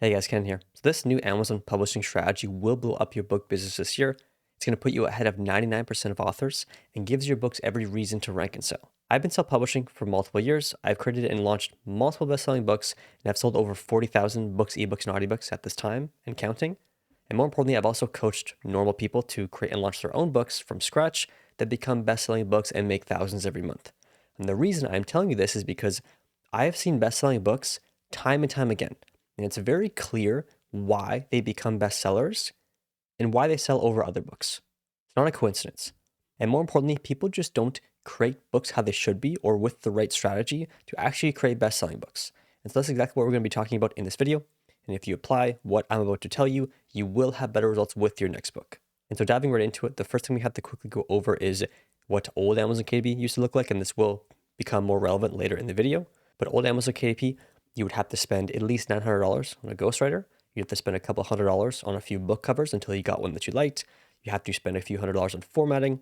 Hey guys, Ken here. So this new Amazon publishing strategy will blow up your book business this year. It's going to put you ahead of 99% of authors and gives your books every reason to rank and sell. I've been self-publishing for multiple years. I've created and launched multiple best-selling books, and I've sold over 40,000 books, ebooks, and audiobooks at this time and counting. And more importantly, I've also coached normal people to create and launch their own books from scratch that become best-selling books and make thousands every month. And the reason I'm telling you this is because I have seen best-selling books time and time again. And it's very clear why they become bestsellers and why they sell over other books. It's not a coincidence. And more importantly, people just don't create books how they should be or with the right strategy to actually create best-selling books. And so that's exactly what we're going to be talking about in this video. And if you apply what I'm about to tell you, you will have better results with your next book. And so diving right into it, the first thing we have to quickly go over is what old Amazon KDP used to look like. And this will become more relevant later in the video. But old Amazon KDP, you would have to spend at least $900 on a ghostwriter. You'd have to spend a couple $100s on a few book covers until you got one that you liked. You have to spend a few $100s on formatting,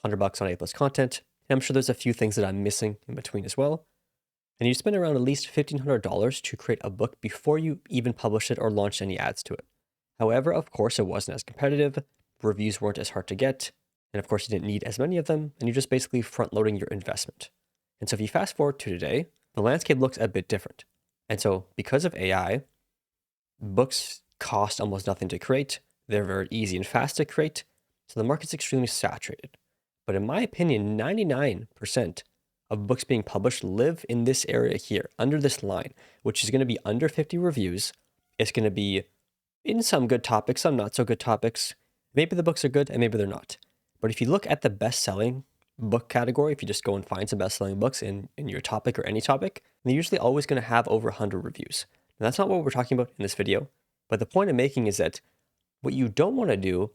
$100 on A+ content. And I'm sure there's a few things that I'm missing in between as well. And you spend around at least $1,500 to create a book before you even publish it or launch any ads to it. However, of course, it wasn't as competitive. Reviews weren't as hard to get. And of course, you didn't need as many of them. And you're just basically front loading your investment. And so if you fast forward to today, the landscape looks a bit different. And so because of AI, books cost almost nothing to create. They're very easy and fast to create. So the market's extremely saturated. But in my opinion, 99% of books being published live in this area here, under this line, which is going to be under 50 reviews. It's going to be in some good topics, some not so good topics. Maybe the books are good and maybe they're not. But if you look at the best-selling book category, if you just go and find some best-selling books in your topic or any topic, they're usually always going to have over 100 reviews. And that's not what we're talking about in this video. But the point I'm making is that what you don't want to do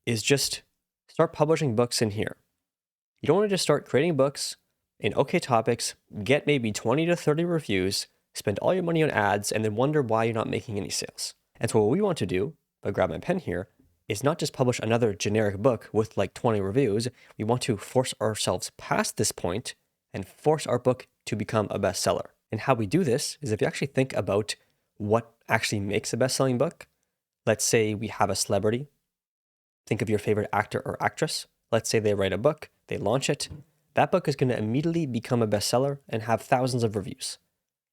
is just start publishing books in here. You don't want to just start creating books in okay topics, get maybe 20 to 30 reviews, spend all your money on ads, and then wonder why you're not making any sales. And so what we want to do, if I grab my pen here, is not just publish another generic book with like 20 reviews. We want to force ourselves past this point and force our book to become a bestseller. And how we do this is if you actually think about what actually makes a best-selling book. Let's say we have a celebrity. Think of your favorite actor or actress. Let's say they write a book, they launch it. That book is going to immediately become a bestseller and have thousands of reviews.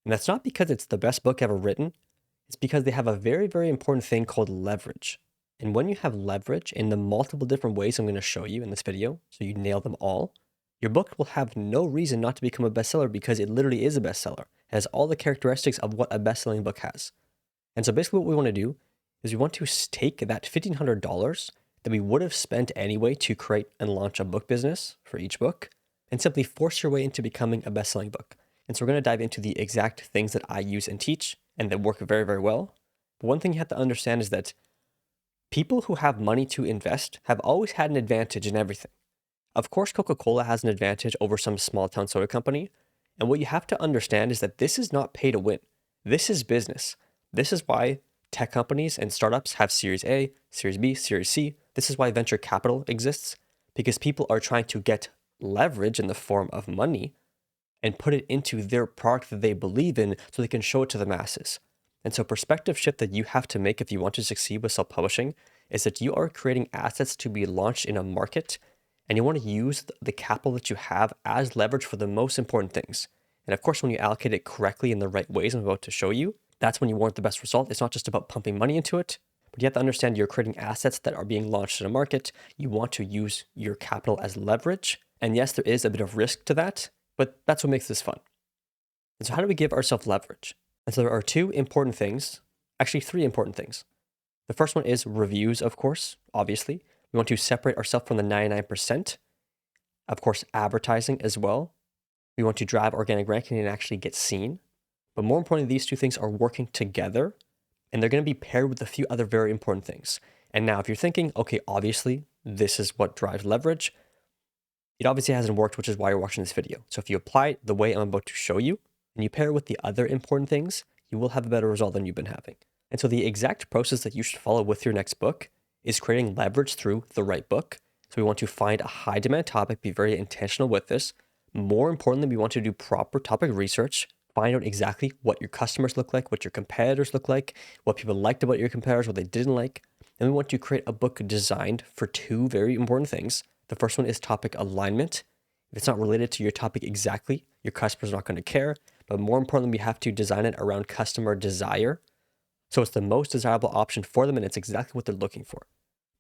And that's not because it's the best book ever written. It's because they have a very, very important thing called leverage. And when you have leverage in the multiple different ways I'm going to show you in this video, so you nail them all, your book will have no reason not to become a bestseller because it literally is a bestseller. It has all the characteristics of what a best-selling book has. And so basically what we want to do is we want to take that $1,500 that we would have spent anyway to create and launch a book business for each book and simply force your way into becoming a best-selling book. And so we're going to dive into the exact things that I use and teach and that work very, very well. But one thing you have to understand is that people who have money to invest have always had an advantage in everything. Of course, Coca-Cola has an advantage over some small-town soda company. And what you have to understand is that this is not pay to win. This is business. This is why tech companies and startups have Series A, Series B, Series C. This is why venture capital exists, because people are trying to get leverage in the form of money and put it into their product that they believe in so they can show it to the masses. And so perspective shift that you have to make if you want to succeed with self-publishing is that you are creating assets to be launched in a market, and you want to use the capital that you have as leverage for the most important things. And of course, when you allocate it correctly in the right ways I'm about to show you, that's when you want the best result. It's not just about pumping money into it, but you have to understand you're creating assets that are being launched in a market. You want to use your capital as leverage. And yes, there is a bit of risk to that, but that's what makes this fun. And so how do we give ourselves leverage? And so there are two important things, actually three important things. The first one is reviews, of course, obviously. We want to separate ourselves from the 99%. Of course, advertising as well. We want to drive organic ranking and actually get seen. But more importantly, these two things are working together, and they're going to be paired with a few other very important things. And now if you're thinking, okay, obviously, this is what drives leverage, it obviously hasn't worked, which is why you're watching this video. So if you apply it the way I'm about to show you, and you pair it with the other important things, you will have a better result than you've been having. And so the exact process that you should follow with your next book is creating leverage through the right book. So we want to find a high demand topic, be very intentional with this. More importantly, we want to do proper topic research, find out exactly what your customers look like, what your competitors look like, what people liked about your competitors, what they didn't like. And we want to create a book designed for two very important things. The first one is topic alignment. If it's not related to your topic exactly, your customer's not going to care. But more importantly, we have to design it around customer desire. So it's the most desirable option for them, and it's exactly what they're looking for.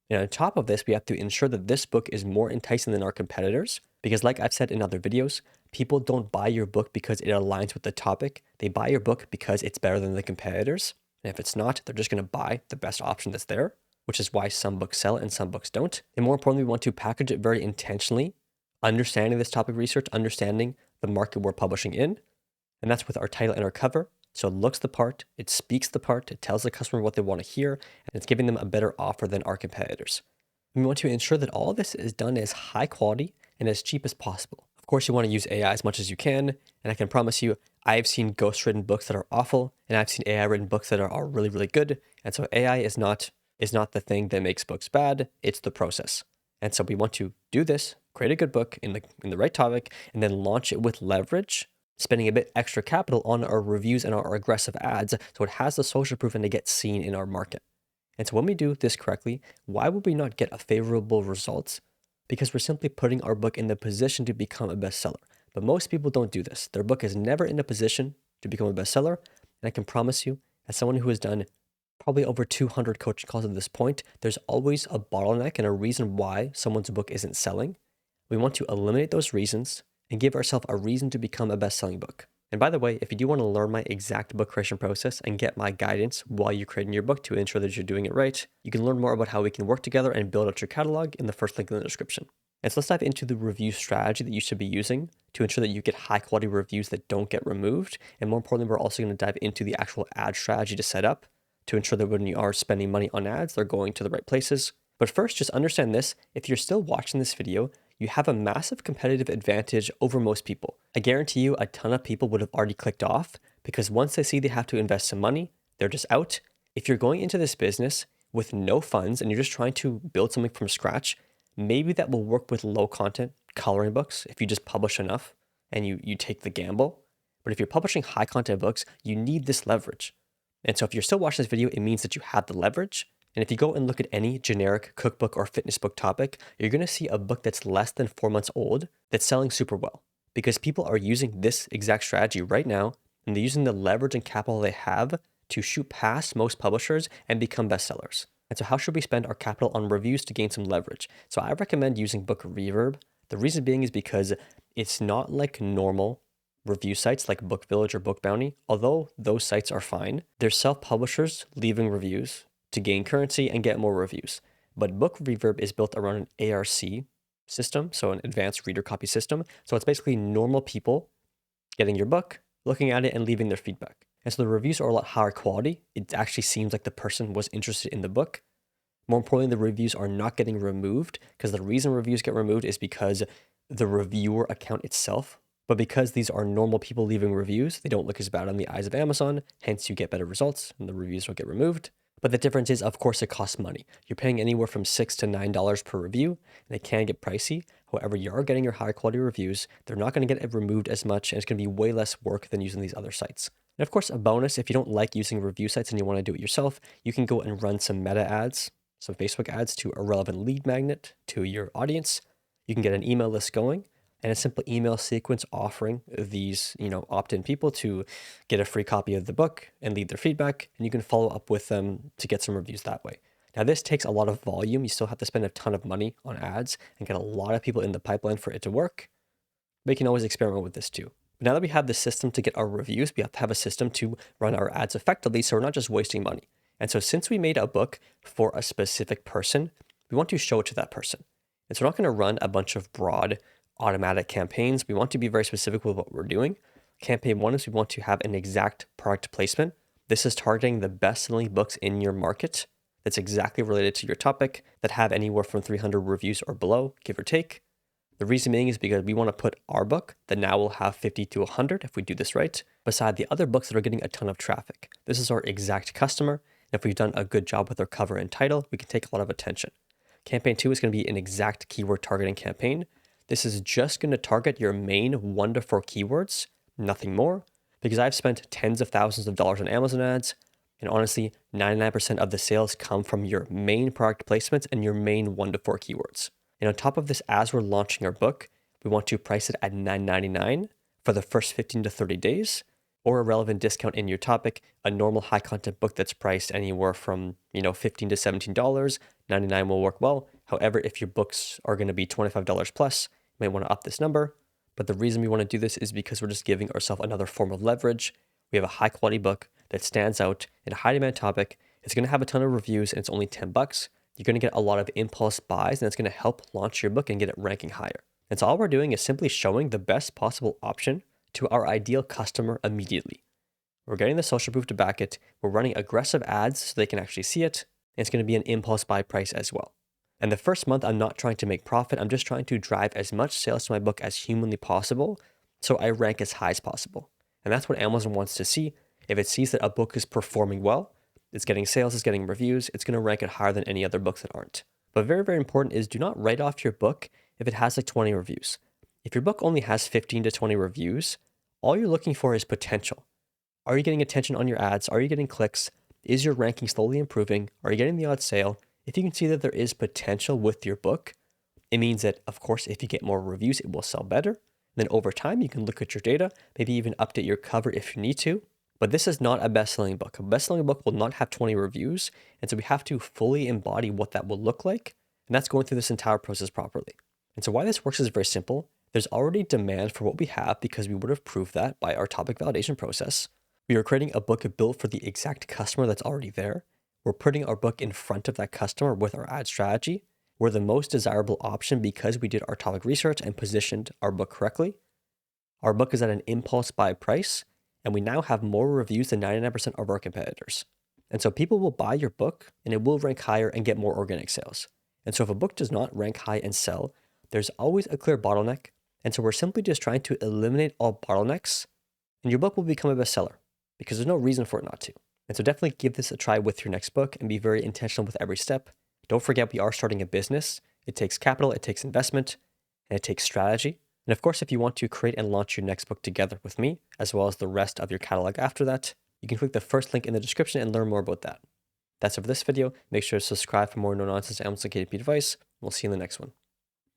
And on top of this, we have to ensure that this book is more enticing than our competitors. Because like I've said in other videos, people don't buy your book because it aligns with the topic. They buy your book because it's better than the competitors. And if it's not, they're just going to buy the best option that's there, which is why some books sell and some books don't. And more importantly, we want to package it very intentionally, understanding this topic research, understanding the market we're publishing in. And that's with our title and our cover. So it looks the part, it speaks the part, it tells the customer what they want to hear, and it's giving them a better offer than our competitors. And we want to ensure that all of this is done as high quality and as cheap as possible. Of course, you want to use AI as much as you can, and I can promise you, I've seen ghost-written books that are awful, and I've seen AI-written books that are really, really good. And so AI is not the thing that makes books bad, it's the process. And so we want to do this, create a good book in the right topic, and then launch it with leverage, spending a bit extra capital on our reviews and our aggressive ads so it has the social proof and to get seen in our market. And so when we do this correctly, why would we not get a favorable results? Because we're simply putting our book in the position to become a bestseller. But most people don't do this. Their book is never in a position to become a bestseller. And I can promise you, as someone who has done probably over 200 coaching calls at this point, there's always a bottleneck and a reason why someone's book isn't selling. We want to eliminate those reasons and give ourselves a reason to become a best-selling book. And by the way, if you do want to learn my exact book creation process and get my guidance while you're creating your book to ensure that you're doing it right, you can learn more about how we can work together and build out your catalog in the first link in the description. And so let's dive into the review strategy that you should be using to ensure that you get high quality reviews that don't get removed. And more importantly, we're also going to dive into the actual ad strategy to set up to ensure that when you are spending money on ads, they're going to the right places. But first, just understand this. If you're still watching this video, you have a massive competitive advantage over most people. I guarantee you a ton of people would have already clicked off because once they see they have to invest some money, they're just out. If you're going into this business with no funds and you're just trying to build something from scratch, maybe that will work with low content coloring books if you just publish enough and you take the gamble. But if you're publishing high content books, you need this leverage. And so if you're still watching this video, it means that you have the leverage. And if you go and look at any generic cookbook or fitness book topic, you're going to see a book that's less than 4 months old that's selling super well because people are using this exact strategy right now and they're using the leverage and capital they have to shoot past most publishers and become bestsellers. And so how should we spend our capital on reviews to gain some leverage? So I recommend using Book Reverb. The reason being is because it's not like normal review sites like Book Village or Book Bounty. Although those sites are fine, they're self-publishers leaving reviews to gain currency and get more reviews. But Book Reverb is built around an ARC system, so an advanced reader copy system. So it's basically normal people getting your book, looking at it, and leaving their feedback. And so the reviews are a lot higher quality. It actually seems like the person was interested in the book. More importantly, the reviews are not getting removed because the reason reviews get removed is because the reviewer account itself. But because these are normal people leaving reviews, they don't look as bad on the eyes of Amazon. Hence, you get better results and the reviews will get removed. But the difference is, of course, it costs money. You're paying anywhere from $6 to $9 per review, and it can get pricey. However, you are getting your high quality reviews. They're not going to get removed as much, and it's going to be way less work than using these other sites. And of course, a bonus, if you don't like using review sites and you want to do it yourself, you can go and run some meta ads, some Facebook ads to a relevant lead magnet to your audience. You can get an email list going and a simple email sequence offering these, opt-in people to get a free copy of the book and leave their feedback, and you can follow up with them to get some reviews that way. Now, this takes a lot of volume. You still have to spend a ton of money on ads and get a lot of people in the pipeline for it to work, but you can always experiment with this too. But now that we have the system to get our reviews, we have to have a system to run our ads effectively so we're not just wasting money. And so since we made a book for a specific person, we want to show it to that person. And so we're not going to run a bunch of broad automatic campaigns. We want to be very specific with what we're doing. Campaign 1 is we want to have an exact product placement. This is targeting the best-selling books in your market that's exactly related to your topic that have anywhere from 300 reviews or below, give or take. The reason being is because we want to put our book that now will have 50 to 100 if we do this right, beside the other books that are getting a ton of traffic. This is our exact customer. And if we've done a good job with our cover and title, we can take a lot of attention. Campaign 2 is going to be an exact keyword targeting campaign. This is just going to target your main 1 to 4 keywords, nothing more. because I've spent tens of thousands of dollars on Amazon ads, and honestly, 99% of the sales come from your main product placements and your main 1 to 4 keywords. And on top of this, as we're launching our book, we want to price it at $9.99 for the first 15 to 30 days, or a relevant discount in your topic. A normal high content book that's priced anywhere from $15 to $17, $99 will work well. However, if your books are going to be $25 plus, you might want to up this number. But the reason we want to do this is because we're just giving ourselves another form of leverage. We have a high quality book that stands out in a high demand topic. It's going to have a ton of reviews and it's only $10. You're going to get a lot of impulse buys and it's going to help launch your book and get it ranking higher. And so all we're doing is simply showing the best possible option to our ideal customer immediately. We're getting the social proof to back it. We're running aggressive ads so they can actually see it. And it's going to be an impulse buy price as well. And the first month, I'm not trying to make profit. I'm just trying to drive as much sales to my book as humanly possible so I rank as high as possible. And that's what Amazon wants to see. If it sees that a book is performing well, it's getting sales, it's getting reviews, it's going to rank it higher than any other books that aren't. But very, very important is do not write off your book if it has like 20 reviews. If your book only has 15 to 20 reviews, all you're looking for is potential. Are you getting attention on your ads? Are you getting clicks? Is your ranking slowly improving? Are you getting the odd sale? If you can see that there is potential with your book, it means that, of course, if you get more reviews, it will sell better. Then over time, you can look at your data, maybe even update your cover if you need to. But this is not a best-selling book. A best-selling book will not have 20 reviews. And so we have to fully embody what that will look like. And that's going through this entire process properly. And so why this works is very simple. There's already demand for what we have because we would have proved that by our topic validation process. We are creating a book built for the exact customer that's already there. We're putting our book in front of that customer with our ad strategy. We're the most desirable option because we did our topic research and positioned our book correctly. Our book is at an impulse buy price, and we now have more reviews than 99% of our competitors. And so people will buy your book and it will rank higher and get more organic sales. And so if a book does not rank high and sell, there's always a clear bottleneck. And so we're simply just trying to eliminate all bottlenecks and your book will become a bestseller because there's no reason for it not to. And so definitely give this a try with your next book and be very intentional with every step. Don't forget, we are starting a business. It takes capital, it takes investment, and it takes strategy. And of course, if you want to create and launch your next book together with me, as well as the rest of your catalog after that, you can click the first link in the description and learn more about that. That's it for this video. Make sure to subscribe for more no-nonsense Amazon KDP advice. We'll see you in the next one.